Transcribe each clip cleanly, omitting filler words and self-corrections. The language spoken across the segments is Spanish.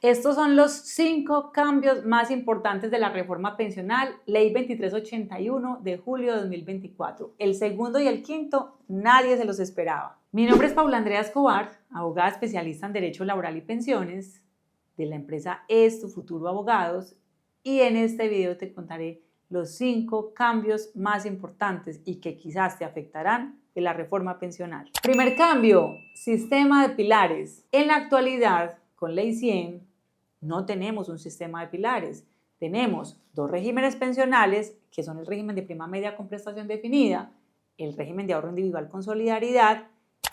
Estos son los 5 cambios más importantes de la reforma pensional, Ley 2381 de julio de 2024. El segundo y el quinto, nadie se los esperaba. Mi nombre es Paula Andrea Escobar, abogada especialista en Derecho Laboral y Pensiones de la empresa Es Tu Futuro Abogados, y en este video te contaré los 5 cambios más importantes y que quizás te afectarán de la reforma pensional. Primer cambio, sistema de pilares. En la actualidad, con Ley 100, no tenemos un sistema de pilares. Tenemos 2 regímenes pensionales, que son el régimen de prima media con prestación definida, el régimen de ahorro individual con solidaridad,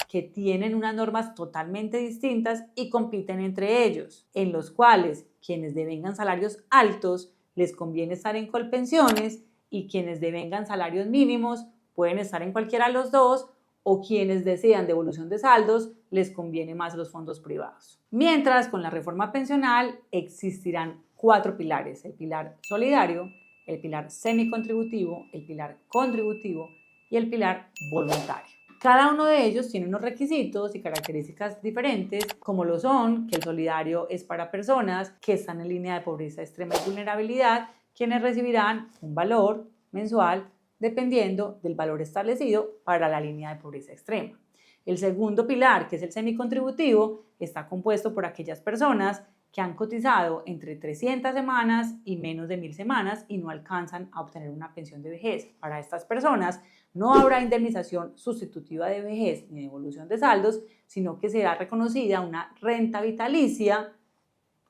que tienen unas normas totalmente distintas y compiten entre ellos, en los cuales quienes devengan salarios altos les conviene estar en Colpensiones y quienes devengan salarios mínimos pueden estar en cualquiera de los dos, o quienes desean devolución de saldos les conviene más los fondos privados. Mientras con la reforma pensional existirán 4 pilares: el pilar solidario, el pilar semicontributivo, el pilar contributivo y el pilar voluntario. Cada uno de ellos tiene unos requisitos y características diferentes, como lo son que el solidario es para personas que están en línea de pobreza extrema y vulnerabilidad, quienes recibirán un valor mensual dependiendo del valor establecido para la línea de pobreza extrema. El segundo pilar, que es el semicontributivo, está compuesto por aquellas personas que han cotizado entre 300 semanas y menos de 1000 semanas y no alcanzan a obtener una pensión de vejez. Para estas personas no habrá indemnización sustitutiva de vejez ni devolución de saldos, sino que será reconocida una renta vitalicia,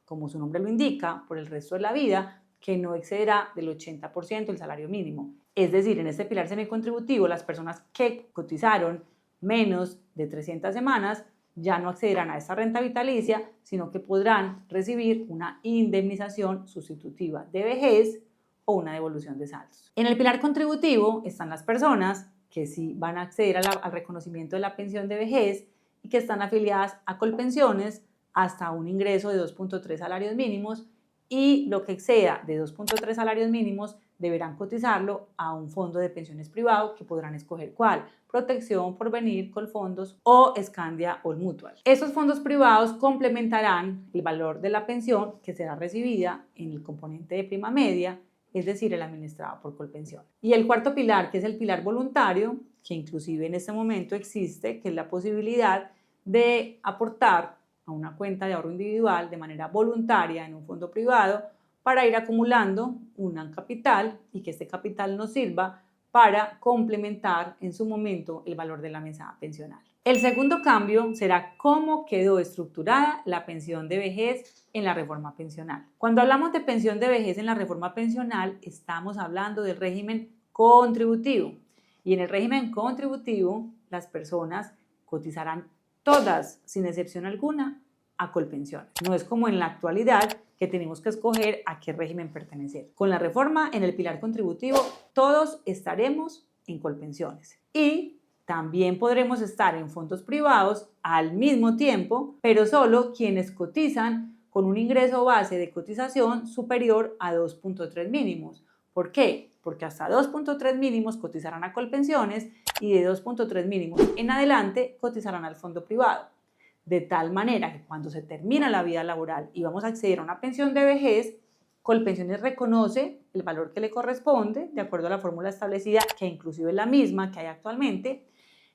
como su nombre lo indica, por el resto de la vida, que no excederá del 80% del salario mínimo. Es decir, en este pilar semicontributivo, las personas que cotizaron menos de 300 semanas ya no accederán a esta renta vitalicia, sino que podrán recibir una indemnización sustitutiva de vejez o una devolución de saldos. En el pilar contributivo están las personas que sí van a acceder al reconocimiento de la pensión de vejez y que están afiliadas a Colpensiones hasta un ingreso de 2.3 salarios mínimos, y lo que exceda de 2.3 salarios mínimos deberán cotizarlo a un fondo de pensiones privado que podrán escoger cuál: Protección, Porvenir, Colfondos o Scandia All Mutual. Estos fondos privados complementarán el valor de la pensión que será recibida en el componente de prima media, es decir, el administrado por Colpensión. Y el cuarto pilar, que es el pilar voluntario, que inclusive en este momento existe, que es la posibilidad de aportar a una cuenta de ahorro individual de manera voluntaria en un fondo privado para ir acumulando un capital y que este capital nos sirva para complementar en su momento el valor de la mesada pensional. El segundo cambio será cómo quedó estructurada la pensión de vejez en la reforma pensional. Cuando hablamos de pensión de vejez en la reforma pensional, estamos hablando del régimen contributivo. Y en el régimen contributivo, las personas cotizarán todas, sin excepción alguna, a Colpensiones. No es como en la actualidad, que tenemos que escoger a qué régimen pertenecer. Con la reforma en el pilar contributivo, todos estaremos en Colpensiones y también podremos estar en fondos privados al mismo tiempo, pero solo quienes cotizan con un ingreso base de cotización superior a 2.3 mínimos. ¿Por qué? Porque hasta 2.3 mínimos cotizarán a Colpensiones y de 2.3 mínimos en adelante cotizarán al fondo privado. De tal manera que cuando se termina la vida laboral y vamos a acceder a una pensión de vejez, Colpensiones reconoce el valor que le corresponde de acuerdo a la fórmula establecida, que inclusive es la misma que hay actualmente,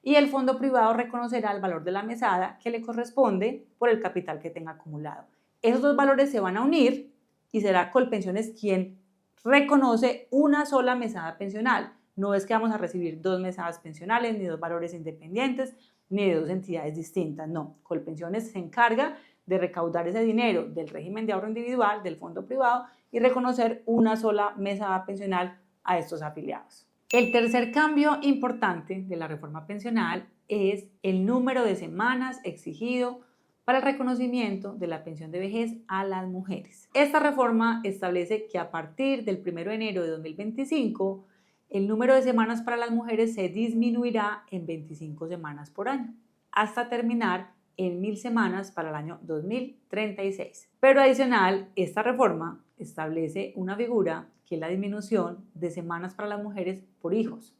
y el fondo privado reconocerá el valor de la mesada que le corresponde por el capital que tenga acumulado. Esos dos valores se van a unir y será Colpensiones quien reconoce una sola mesada pensional. No es que vamos a recibir 2 mesadas pensionales, ni 2 valores independientes, ni de 2 entidades distintas. No, Colpensiones se encarga de recaudar ese dinero del régimen de ahorro individual, del fondo privado, y reconocer una sola mesada pensional a estos afiliados. El tercer cambio importante de la reforma pensional es el número de semanas exigido para el reconocimiento de la pensión de vejez a las mujeres. Esta reforma establece que a partir del 1 de enero de 2025, el número de semanas para las mujeres se disminuirá en 25 semanas por año, hasta terminar en 1000 semanas para el año 2036. Pero adicional, esta reforma establece una figura que es la disminución de semanas para las mujeres por hijos,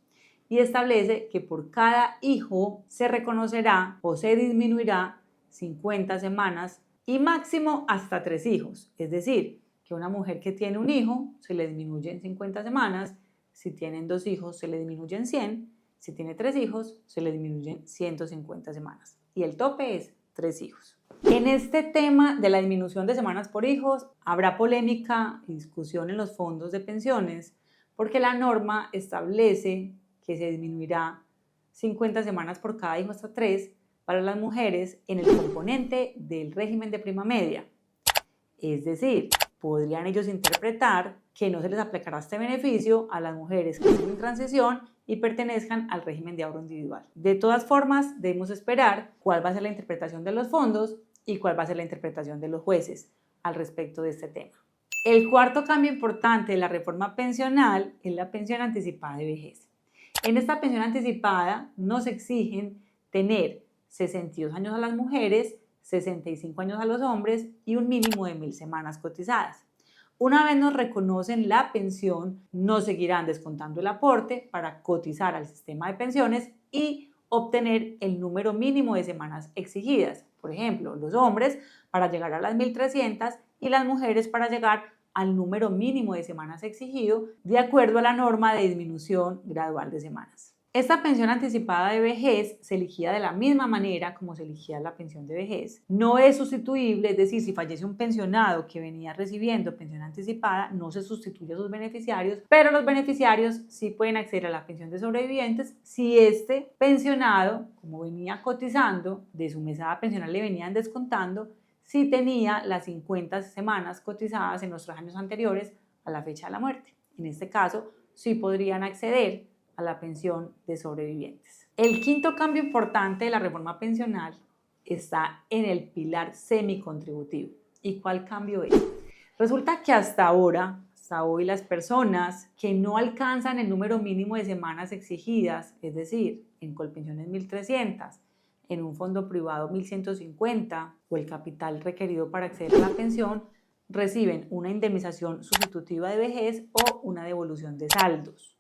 y establece que por cada hijo se reconocerá o se disminuirá 50 semanas y máximo hasta 3 hijos. Es decir, que una mujer que tiene un hijo se le disminuye en 50 semanas, si tienen 2 hijos se le disminuye en 100, si tiene 3 hijos se le disminuyen 150 semanas y el tope es 3 hijos. En este tema de la disminución de semanas por hijos habrá polémica y discusión en los fondos de pensiones porque la norma establece que se disminuirá 50 semanas por cada hijo hasta 3 para las mujeres en el componente del régimen de prima media. Es decir, podrían ellos interpretar que no se les aplicará este beneficio a las mujeres que estén en transición y pertenezcan al régimen de ahorro individual. De todas formas, debemos esperar cuál va a ser la interpretación de los fondos y cuál va a ser la interpretación de los jueces al respecto de este tema. El cuarto cambio importante de la reforma pensional es la pensión anticipada de vejez. En esta pensión anticipada nos exigen tener 62 años a las mujeres, 65 años a los hombres y un mínimo de 1000 semanas cotizadas. Una vez nos reconocen la pensión, nos seguirán descontando el aporte para cotizar al sistema de pensiones y obtener el número mínimo de semanas exigidas. Por ejemplo, los hombres para llegar a las 1300 y las mujeres para llegar al número mínimo de semanas exigido de acuerdo a la norma de disminución gradual de semanas. Esta pensión anticipada de vejez se elegía de la misma manera como se elegía la pensión de vejez. No es sustituible, es decir, si fallece un pensionado que venía recibiendo pensión anticipada, no se sustituye a sus beneficiarios, pero los beneficiarios sí pueden acceder a la pensión de sobrevivientes si este pensionado, como venía cotizando, de su mesada pensional le venían descontando, si tenía las 50 semanas cotizadas en los 3 años anteriores a la fecha de la muerte. En este caso, sí podrían acceder a la pensión de sobrevivientes. El quinto cambio importante de la reforma pensional está en el pilar semicontributivo. ¿Y cuál cambio es? Resulta que hasta hoy, las personas que no alcanzan el número mínimo de semanas exigidas, es decir, en Colpensiones 1300, en un fondo privado 1150 o el capital requerido para acceder a la pensión, reciben una indemnización sustitutiva de vejez o una devolución de saldos.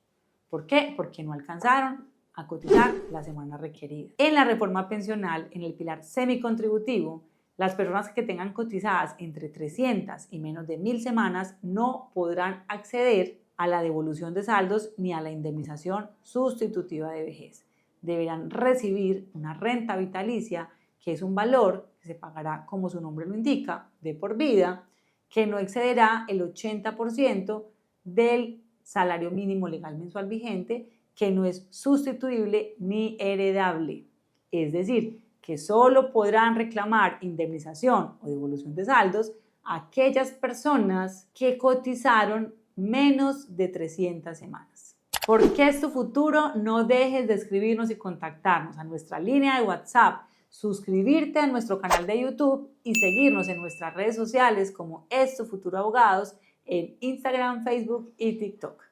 ¿Por qué? Porque no alcanzaron a cotizar la semana requerida. En la reforma pensional, en el pilar semicontributivo, las personas que tengan cotizadas entre 300 y menos de 1000 semanas no podrán acceder a la devolución de saldos ni a la indemnización sustitutiva de vejez. Deberán recibir una renta vitalicia, que es un valor que se pagará, como su nombre lo indica, de por vida, que no excederá el 80% del salario mínimo legal mensual vigente, que no es sustituible ni heredable. Es decir, que solo podrán reclamar indemnización o devolución de saldos aquellas personas que cotizaron menos de 300 semanas. ¿Por qué es tu futuro? No dejes de escribirnos y contactarnos a nuestra línea de WhatsApp, suscribirte a nuestro canal de YouTube y seguirnos en nuestras redes sociales como Es Tu Futuro Abogados en Instagram, Facebook y TikTok.